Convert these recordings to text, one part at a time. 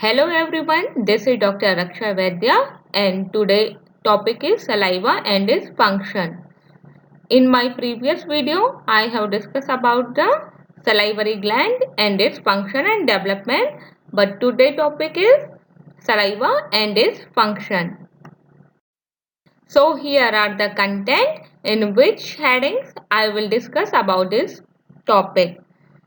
Hello everyone, this is Dr. Raksha Vaidya and today topic is saliva and its function. In my previous video, I have discussed about the salivary gland and its function and development, but today topic is saliva and its function. So here are the content in which headings I will discuss about this topic.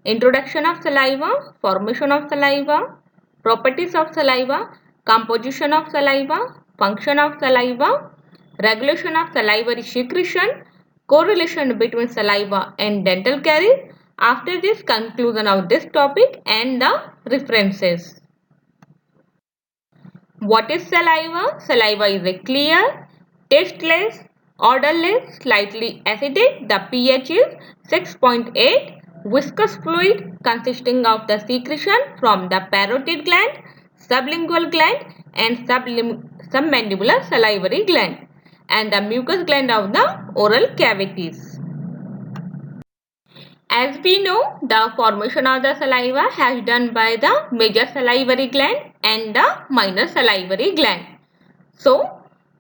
Introduction of saliva, formation of saliva, properties of saliva, composition of saliva, function of saliva, regulation of salivary secretion, correlation between saliva and dental caries. After this, conclusion of this topic and the references. What is saliva? Saliva is a clear, tasteless, odorless, slightly acidic. The pH is 6.8. Viscous fluid consisting of the secretion from the parotid gland, sublingual gland and submandibular salivary gland and the mucous gland of the oral cavities. As we know, the formation of the saliva has done by the major salivary gland and the minor salivary gland. So,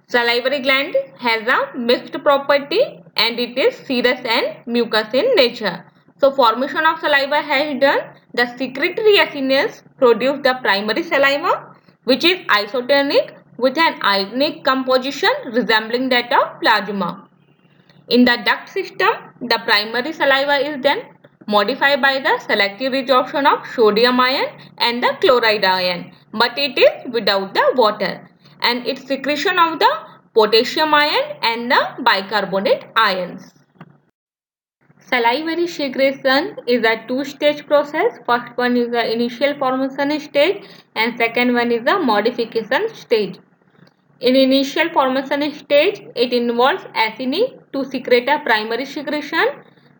salivary gland has a mixed property and it is serous and mucus in nature. So, formation of saliva has done the secretory acinus produce the primary saliva which is isotonic with an ionic composition resembling that of plasma. In the duct system, the primary saliva is then modified by the selective resorption of sodium ion and the chloride ion, but it is without the water, and its secretion of the potassium ion and the bicarbonate ions. Salivary secretion is a two-stage process. First one is the initial formation stage and second one is the modification stage. In initial formation stage, it involves acini to secrete a primary secretion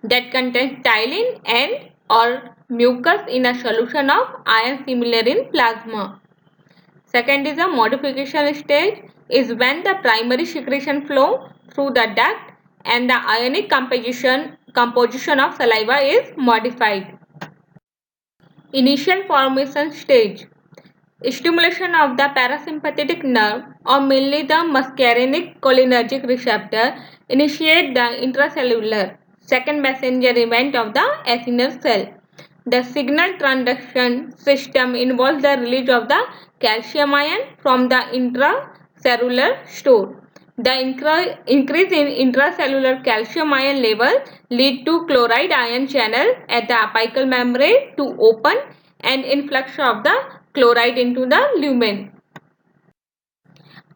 that contains ptyalin and or mucus in a solution of iron similar in plasma. Second is a modification stage is when the primary secretion flow through the duct and the ionic composition of saliva is modified. Initial formation stage. Stimulation of the parasympathetic nerve or mainly the muscarinic cholinergic receptor initiate the intracellular second messenger event of the acinar cell. The signal transduction system involves the release of the calcium ion from the intracellular store. The increase in intracellular calcium ion level lead to chloride ion channel at the apical membrane to open and influx of the chloride into the lumen.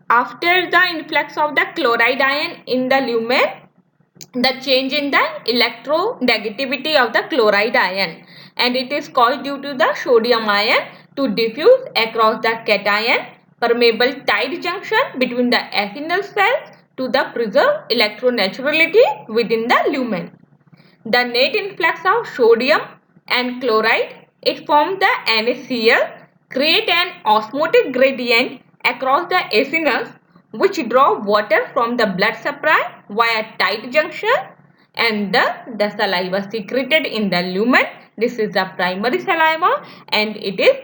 After the influx of the chloride ion in the lumen, the change in the electronegativity of the chloride ion and it is caused due to the sodium ion to diffuse across the cation permeable tight junction between the acinar cells to the preserve electroneutrality within the lumen. The net influx of sodium and chloride, it forms the NaCl, create an osmotic gradient across the acinus which draw water from the blood supply via tight junction and the saliva secreted in the lumen. This is the primary saliva and it is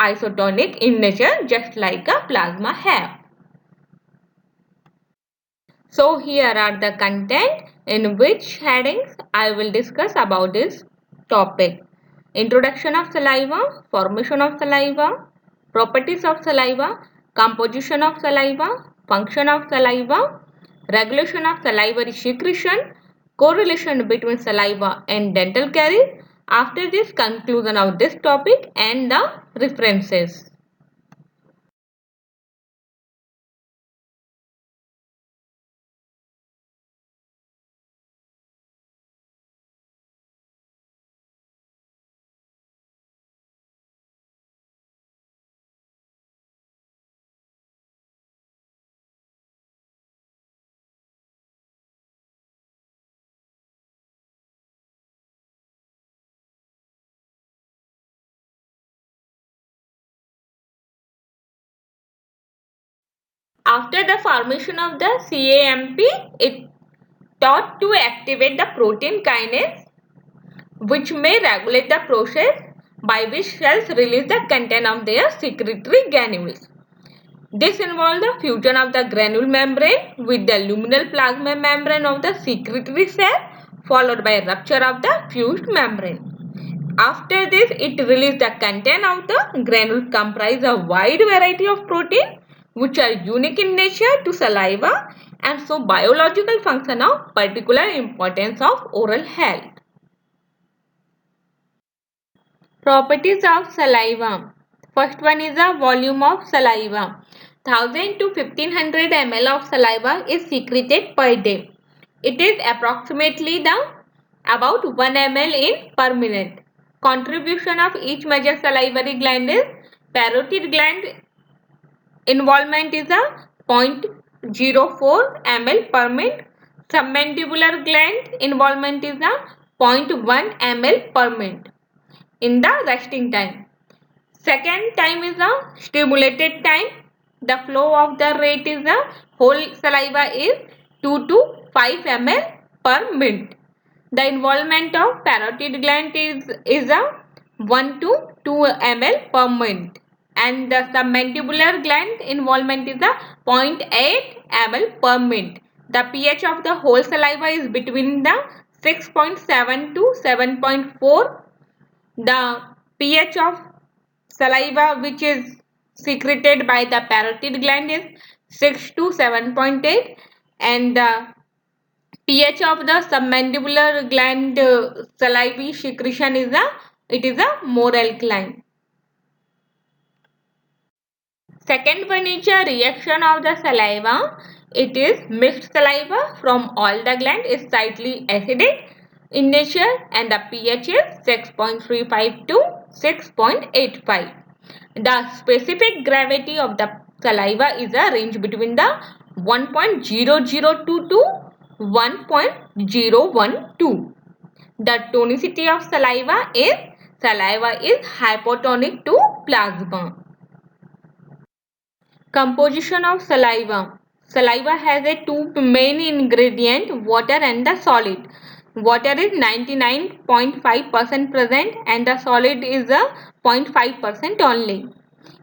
isotonic in nature just like a plasma have. So here are the content in which headings I will discuss about this topic. Introduction of saliva, formation of saliva, properties of saliva, composition of saliva, function of saliva, regulation of salivary secretion, correlation between saliva and dental caries. After this, conclusion of this topic and the references. After the formation of the CAMP, it taught to activate the protein kinase which may regulate the process by which cells release the content of their secretory granules. This involves the fusion of the granule membrane with the luminal plasma membrane of the secretory cell, followed by rupture of the fused membrane. After this, it releases the content of the granule comprise a wide variety of protein which are unique in nature to saliva and so biological function of particular importance of oral health. Properties of saliva. First one is the volume of saliva. 1000 to 1500 ml of saliva is secreted per day. It is approximately about 1 ml in per minute. Contribution of each major salivary gland is parotid gland involvement is a 0.04 ml per minute. Submandibular gland involvement is a 0.1 ml per minute in the resting time. Second time is a stimulated time. The flow of the rate is the whole saliva is 2 to 5 ml per minute. The involvement of parotid gland is a 1 to 2 ml per minute and the submandibular gland involvement is a 0.8 ml per minute. The pH of the whole saliva is between the 6.7 to 7.4. The pH of saliva which is secreted by the parotid gland is 6 to 7.8 and the pH of the submandibular gland salivary secretion is a more alkaline. Second one is a reaction of the saliva. It is mixed saliva from all the gland is slightly acidic in nature and the pH is 6.35 to 6.85. The specific gravity of the saliva is a range between the 1.002 to 1.012. The tonicity of saliva is hypotonic to plasma. Composition of saliva. Saliva has a two main ingredient, water and the solid. Water is 99.5% present and the solid is a 0.5% only.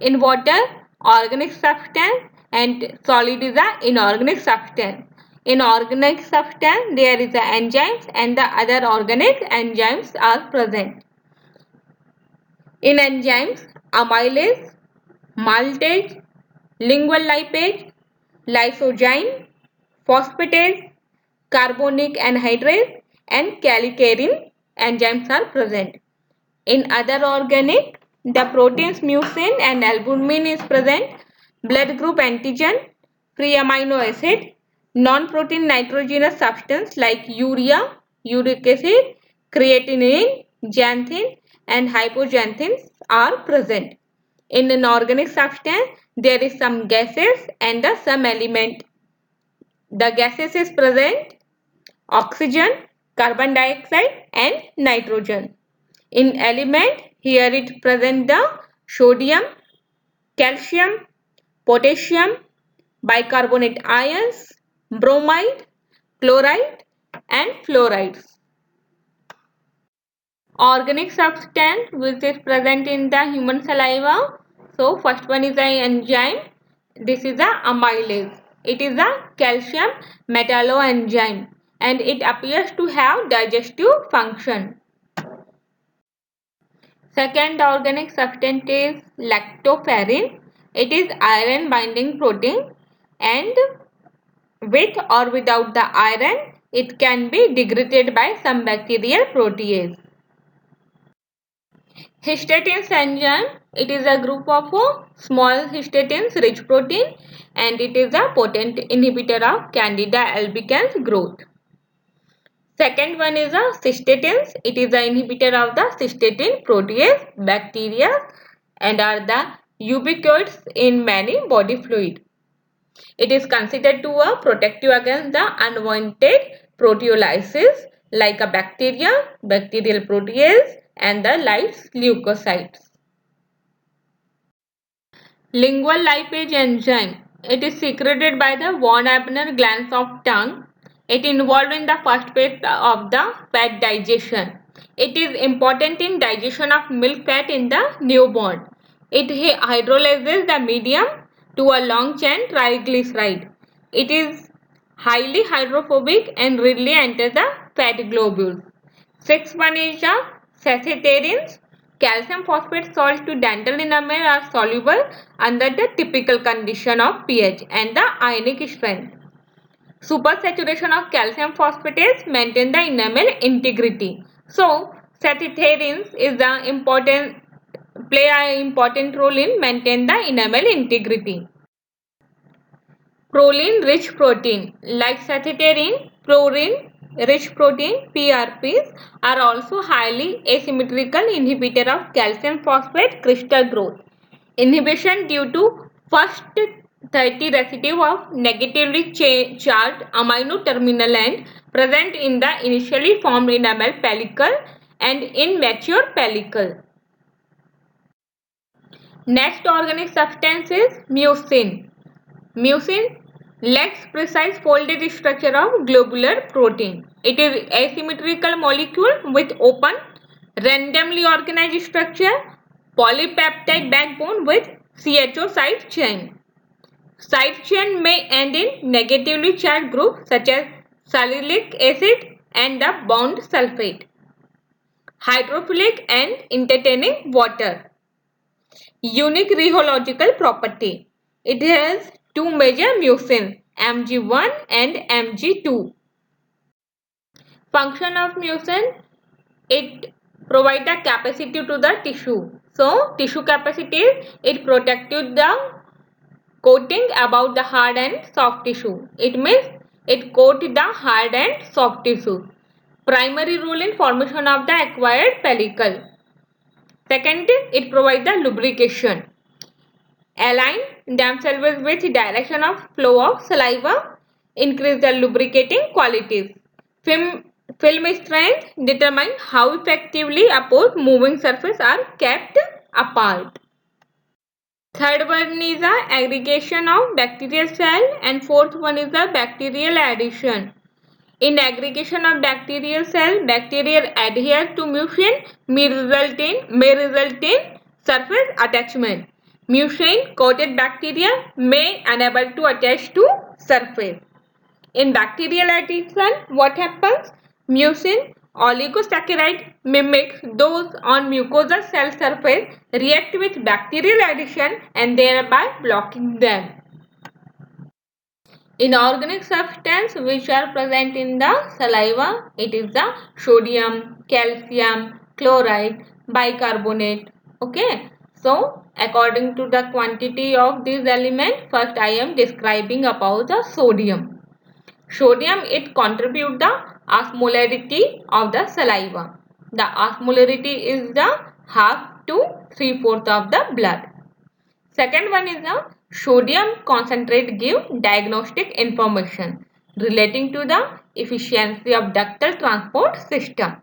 In water, organic substance and solid is a inorganic substance. In organic substance, there is a enzymes and the other organic enzymes are present. In enzymes, amylase, maltase, lingual lipase, lysozyme, phosphatase, carbonic anhydrase and kallikrein enzymes are present. In other organic, the proteins mucin and albumin is present, blood group antigen, free amino acid, non-protein nitrogenous substance like urea, uric acid, creatinine, xanthin and hypoxanthins are present. In an organic substance, there is some gases and some element. The gases is present oxygen, carbon dioxide and nitrogen. In element, here it present the sodium, calcium, potassium, bicarbonate ions, bromide, chloride and fluorides. Organic substance which is present in the human saliva. So first one is an enzyme. This is a amylase. It is a calcium metalloenzyme and it appears to have digestive function. Second organic substance is lactoferrin. It is iron binding protein and with or without the iron it can be degraded by some bacterial protease. Histatin's enzyme, it is a group of small histatins rich protein and it is a potent inhibitor of Candida albicans growth. Second one is a cystatins. It is an inhibitor of the cystatin protease bacteria and are the ubiquitous in many body fluid. It is considered to be protective against the unwanted proteolysis like a bacteria, bacterial protease and the lyse leukocytes. Lingual lipase enzyme. It is secreted by the von Ebner glands of tongue. It involved in the first phase of the fat digestion. It is important in digestion of milk fat in the newborn. It hydrolyzes the medium to a long chain triglyceride. It is highly hydrophobic and readily enters the fat globules. Sixth one is the saccharidins. Calcium phosphate salts to dental enamel are soluble under the typical condition of pH and the ionic strength. Supersaturation of calcium phosphatase maintain the enamel integrity. So, saccharidins play an important role in maintain the enamel integrity. Proline-rich protein like saccharidin, proline-rich protein (PRPs) are also highly asymmetrical inhibitor of calcium phosphate crystal growth. Inhibition due to first 30 residue of negatively charged amino terminal end present in the initially formed enamel pellicle and in mature pellicle. Next organic substance is mucin. Mucin lacks precise folded structure of globular protein. It is asymmetrical molecule with open, randomly organized structure, polypeptide backbone with CHO side chain. Side chain may end in negatively charged group such as salicylic acid and the bound sulfate. Hydrophilic and entertaining water. Unique rheological property. It has two major mucins, Mg1 and Mg2. Function of mucin, it provides the capacity to the tissue. So, tissue capacity is it protected the coating about the hard and soft tissue. It means it coats the hard and soft tissue. Primary role in formation of the acquired pellicle. Second, it provides the lubrication. Align themselves with direction of flow of saliva, increase the lubricating qualities. Film strength determine how effectively opposed moving surfaces are kept apart. Third one is the aggregation of bacterial cell and fourth one is the bacterial adhesion. In aggregation of bacterial cell, bacteria adhere to mucin may result in surface attachment. Mucin coated bacteria may unable to attach to surface. In bacterial adhesion, what happens? Mucin oligosaccharide mimics those on mucosal cell surface, react with bacterial adhesion and thereby blocking them. Inorganic substance which are present in the saliva, it is the sodium, calcium, chloride, bicarbonate. Okay. So, according to the quantity of these elements, first I am describing about the sodium. Sodium, it contributes the osmolarity of the saliva. The osmolarity is the half to 3/4 of the blood. Second one is the sodium concentrate give diagnostic information relating to the efficiency of ductal transport system.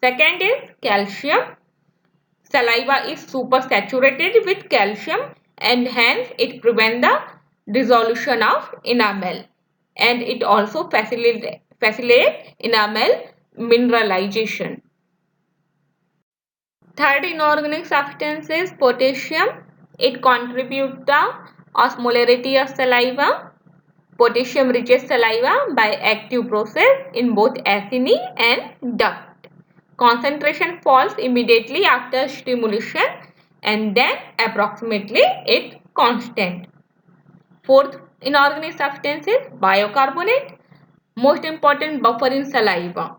Second is calcium. Saliva is supersaturated with calcium and hence it prevents the dissolution of enamel and it also facilitates enamel mineralization. Third inorganic substance is potassium. It contributes the osmolarity of saliva. Potassium reaches saliva by active process in both acini and duct. Concentration falls immediately after stimulation and then approximately it constant. Fourth inorganic substance is bicarbonate. Most important buffer in saliva.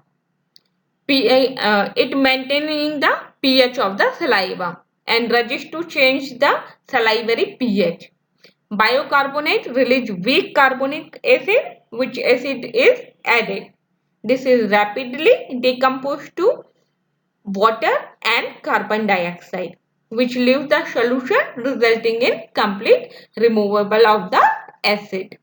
It maintaining the pH of the saliva and resists to change the salivary pH. Bicarbonate release weak carbonic acid, which acid is added. This is rapidly decomposed to water and carbon dioxide, which leaves the solution resulting in complete removal of the acid.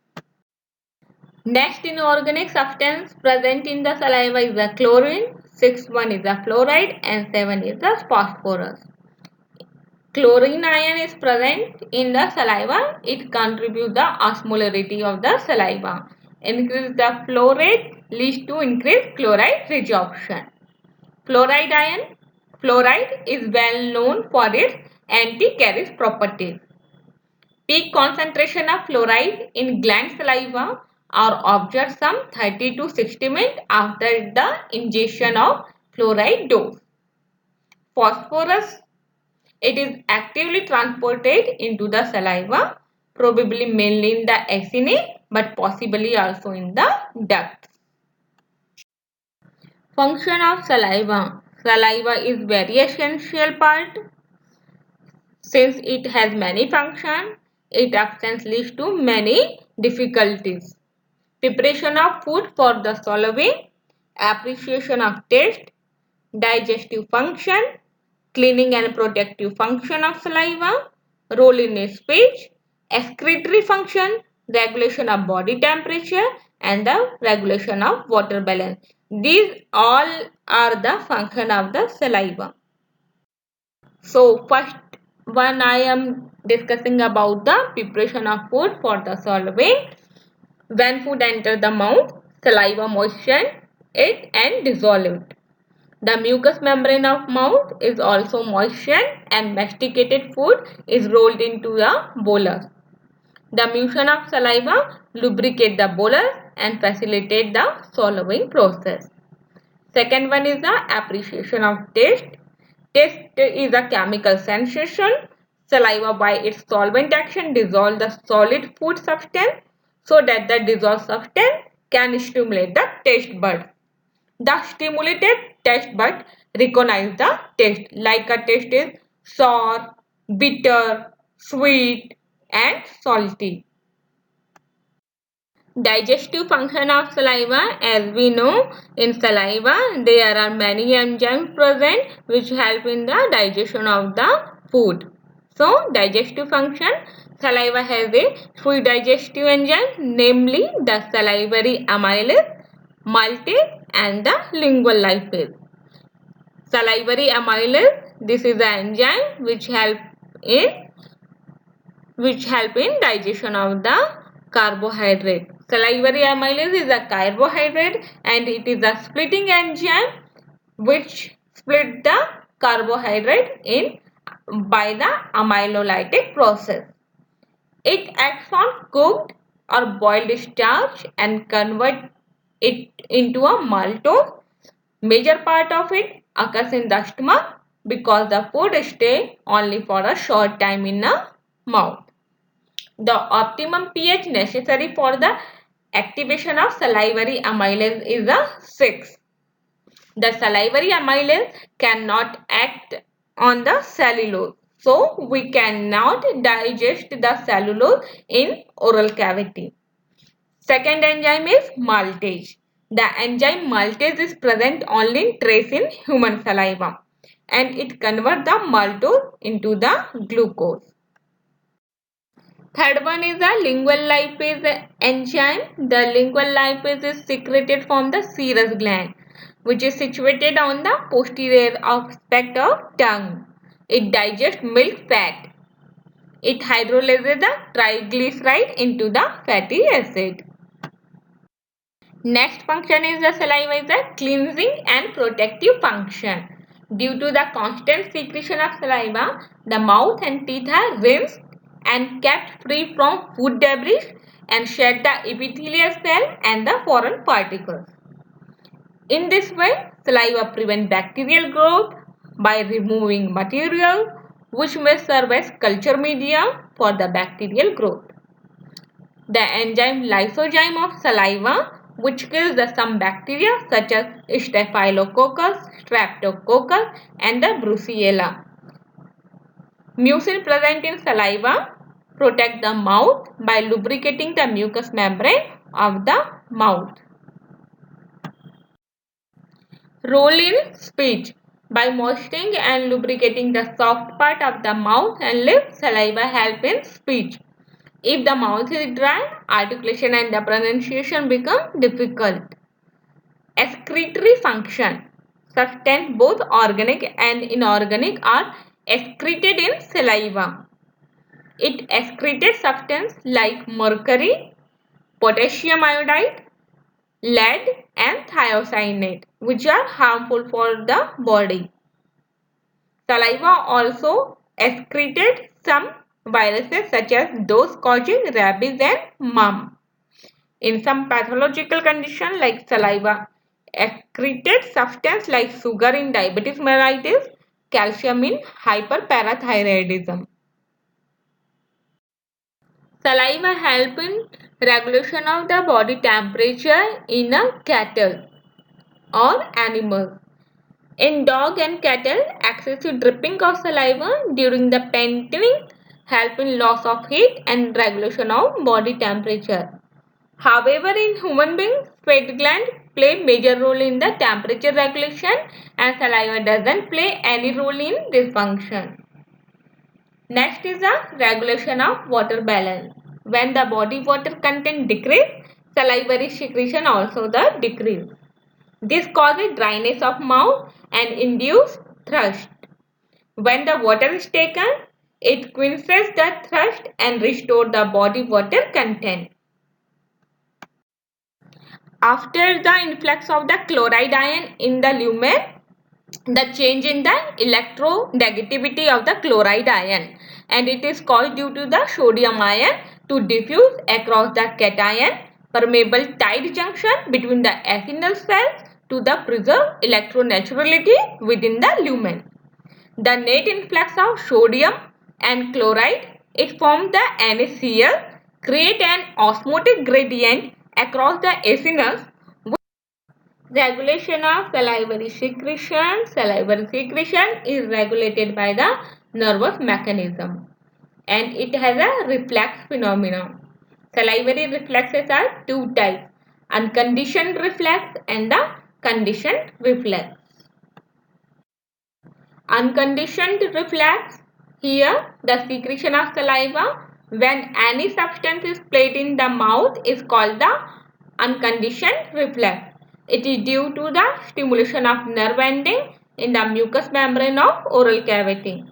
Next inorganic substance present in the saliva is the chlorine, sixth one is the fluoride and seven is the phosphorus. Chlorine ion is present in the saliva. It contributes the osmolarity of the saliva. Increase the flow rate leads to increased chloride resorption. Fluoride ion. Fluoride is well known for its anti-caries properties. Peak concentration of fluoride in gland saliva are observed some 30 to 60 minutes after the ingestion of fluoride dose. Phosphorus. It is actively transported into the saliva, probably mainly in the acini, but possibly also in the ducts. Function of saliva. Saliva is very essential part. Since it has many functions, it often leads to many difficulties. Preparation of food for the swallowing, appreciation of taste, digestive function, cleaning and protective function of saliva, role in speech, excretory function, regulation of body temperature, and the regulation of water balance. These all are the function of the saliva. So first one I am discussing about the preparation of food for the swallowing. When food enters the mouth, saliva moisten it and dissolve it. The mucous membrane of mouth is also moistened and masticated food is rolled into a bolus. The motion of saliva lubricate the bolus and facilitate the swallowing process. Second one is the appreciation of taste. Taste is a chemical sensation. Saliva by its solvent action dissolve the solid food substance so that the dissolved substance can stimulate the taste bud. The stimulated taste bud recognize the taste, like a taste is sour, bitter, sweet and salty. Digestive function of saliva. As we know, in saliva there are many enzymes present which help in the digestion of the food. So digestive function, saliva has a three digestive enzymes, namely the salivary amylase, maltase and the lingual lipase. Salivary amylase, this is an enzyme which help in digestion of the carbohydrate. Salivary amylase is a carbohydrate and it is a splitting enzyme which split the carbohydrate in by the amylolytic process. It acts on cooked or boiled starch and convert it into a maltose. Major part of it occurs in the stomach because the food stays only for a short time in the mouth. The optimum pH necessary for the activation of salivary amylase is a 6. The salivary amylase cannot act on the cellulose. So, we cannot digest the cellulose in oral cavity. Second enzyme is maltase. The enzyme maltase is present only in trace in human saliva and it converts the maltose into the glucose. Third one is the lingual lipase enzyme. The lingual lipase is secreted from the serous gland, which is situated on the posterior aspect of tongue. It digests milk fat. It hydrolyzes the triglyceride into the fatty acid. Next function is the saliva is a cleansing and protective function. Due to the constant secretion of saliva, the mouth and teeth are rinsed and kept free from food debris and shed the epithelial cell and the foreign particles. In this way, saliva prevents bacterial growth by removing material which may serve as culture media for the bacterial growth. The enzyme lysozyme of saliva which kills the some bacteria such as Staphylococcus, Streptococcus and the Brucella. Mucin present in saliva protect the mouth by lubricating the mucous membrane of the mouth. Role in speech. By moistening and lubricating the soft part of the mouth and lips, saliva help in speech. If the mouth is dry, articulation and the pronunciation become difficult. Excretory function. Substance both organic and inorganic are excreted in saliva. It excreted substances like mercury, potassium iodide, lead and thiocyanate, which are harmful for the body. Saliva also excreted some viruses such as those causing rabies and mumps. In some pathological conditions like saliva excreted substance like sugar in diabetes mellitus, calcium in hyperparathyroidism. Saliva help in regulation of the body temperature in a cattle or animals. In dog and cattle, excessive dripping of saliva during the panting help in loss of heat and regulation of body temperature. However, in human beings, sweat gland play major role in the temperature regulation and saliva doesn't play any role in this function. Next is the regulation of water balance. When the body water content decrease, salivary secretion also the decrease. This causes dryness of mouth and induce thirst. When the water is taken, it quenches the thirst and restores the body water content. After the influx of the chloride ion in the lumen, the change in the electronegativity of the chloride ion, and it is caused due to the sodium ion to diffuse across the cation permeable tight junction between the acinyl cells to the preserve electroneutrality within the lumen. The net influx of sodium and chloride, it forms the NaCl, create an osmotic gradient across the acinyls. Regulation of salivary secretion. Salivary secretion is regulated by the nervous mechanism and it has a reflex phenomenon. Salivary reflexes are two types, unconditioned reflex and the conditioned reflex. Unconditioned reflex, here the secretion of saliva when any substance is placed in the mouth is called the unconditioned reflex. It is due to the stimulation of nerve ending in the mucous membrane of oral cavity.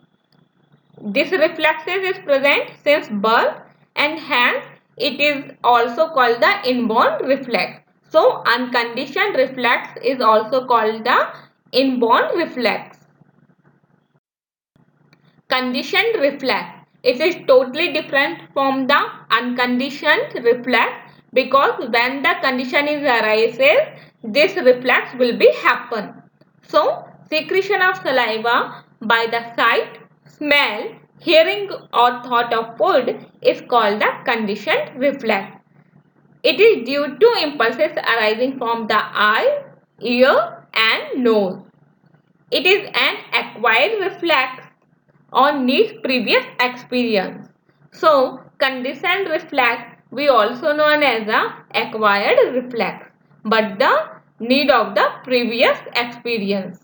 This reflex is present since birth and hence it is also called the inborn reflex. So, unconditioned reflex is also called the inborn reflex. Conditioned reflex. It is totally different from the unconditioned reflex because when the condition is arises, this reflex will be happen. So, secretion of saliva by the sight, smell, hearing or thought of food is called the conditioned reflex. It is due to impulses arising from the eye, ear and nose. It is an acquired reflex or needs previous experience. So, conditioned reflex we also known as a acquired reflex, but the need of the previous experience.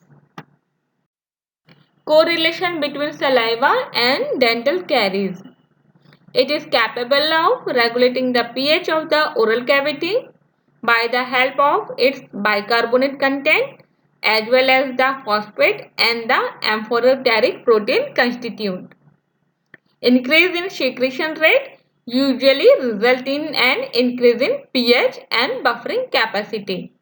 Correlation between saliva and dental caries. It is capable of regulating the pH of the oral cavity by the help of its bicarbonate content as well as the phosphate and the amphoteric protein constituent. Increase in secretion rate usually result in an increase in pH and buffering capacity.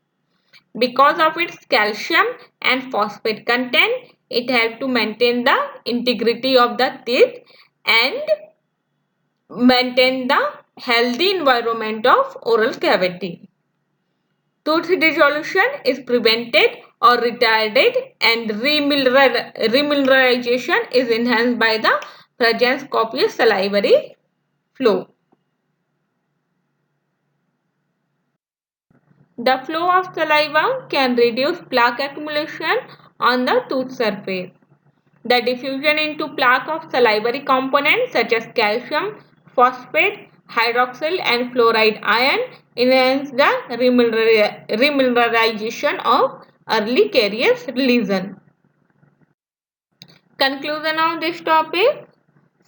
Because of its calcium and phosphate content, it helps to maintain the integrity of the teeth and maintain the healthy environment of oral cavity. Tooth dissolution is prevented or retarded and remineralization is enhanced by the presence of copious salivary flow. The flow of saliva can reduce plaque accumulation on the tooth surface. The diffusion into plaque of salivary components such as calcium, phosphate, hydroxyl and fluoride ion enhance the remineralization of early caries lesion. Conclusion of this topic.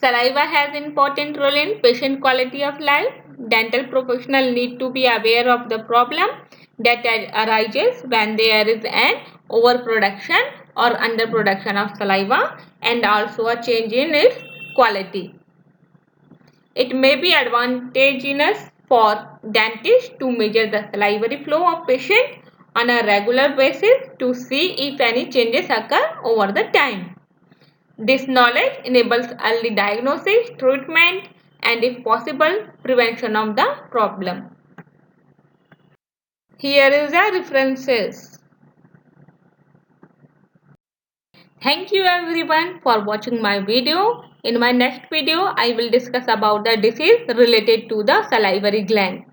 Saliva has important role in patient quality of life. Dental professionals need to be aware of the problem that arises when there is an overproduction or underproduction of saliva and also a change in its quality. It may be advantageous for dentist to measure the salivary flow of patient on a regular basis to see if any changes occur over the time. This knowledge enables early diagnosis, treatment, and if possible, prevention of the problem. Here is the references. Thank you everyone for watching my video. In my next video, I will discuss about the disease related to the salivary gland.